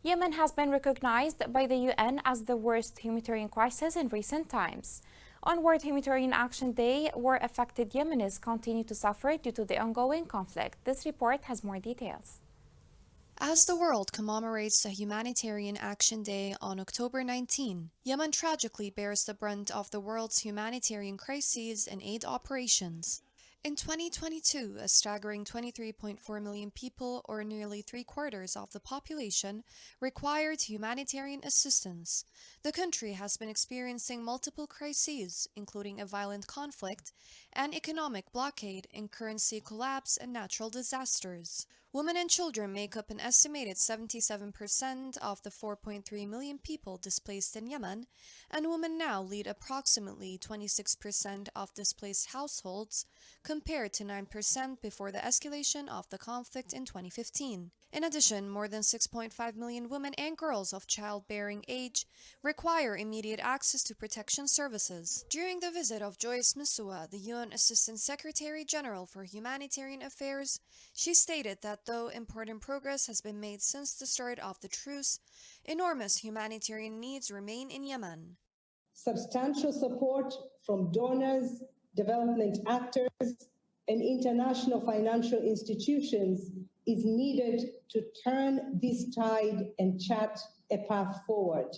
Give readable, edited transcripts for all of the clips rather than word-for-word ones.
Yemen has been recognized by the UN as the worst humanitarian crisis in recent times. On World Humanitarian Action Day, war-affected Yemenis continue to suffer due to the ongoing conflict. This report has more details. As the world commemorates the Humanitarian Action Day on October 19, Yemen tragically bears the brunt of the world's humanitarian crises and aid operations. In 2022, a staggering 23.4 million people, or nearly three-quarters of the population, required humanitarian assistance. The country has been experiencing multiple crises, including a violent conflict, an economic blockade, and currency collapse and natural disasters. Women and children make up an estimated 77% of the 4.3 million people displaced in Yemen, and women now lead approximately 26% of displaced households, compared to 9% before the escalation of the conflict in 2015. In addition, more than 6.5 million women and girls of childbearing age require immediate access to protection services. During the visit of Joyce Msuwa, the UN Assistant Secretary General for Humanitarian Affairs, she stated that though important progress has been made since the start of the truce, enormous humanitarian needs remain in Yemen. Substantial support from donors, development actors, and international financial institutions is needed to turn this tide and chart a path forward.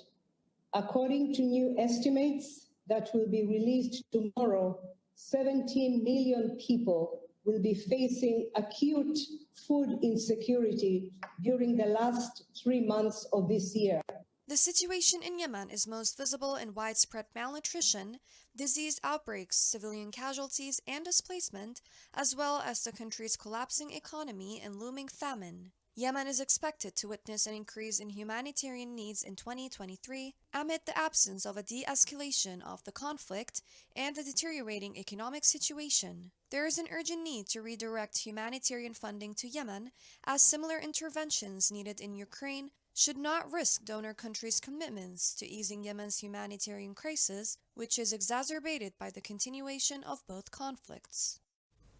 According to new estimates that will be released tomorrow, 17 million people will be facing acute food insecurity during the last 3 months of this year. The situation in Yemen is most visible in widespread malnutrition, disease outbreaks, civilian casualties, and displacement, as well as the country's collapsing economy and looming famine. Yemen is expected to witness an increase in humanitarian needs in 2023 amid the absence of a de-escalation of the conflict and the deteriorating economic situation. There is an urgent need to redirect humanitarian funding to Yemen, as similar interventions needed in Ukraine should not risk donor countries' commitments to easing Yemen's humanitarian crisis, which is exacerbated by the continuation of both conflicts.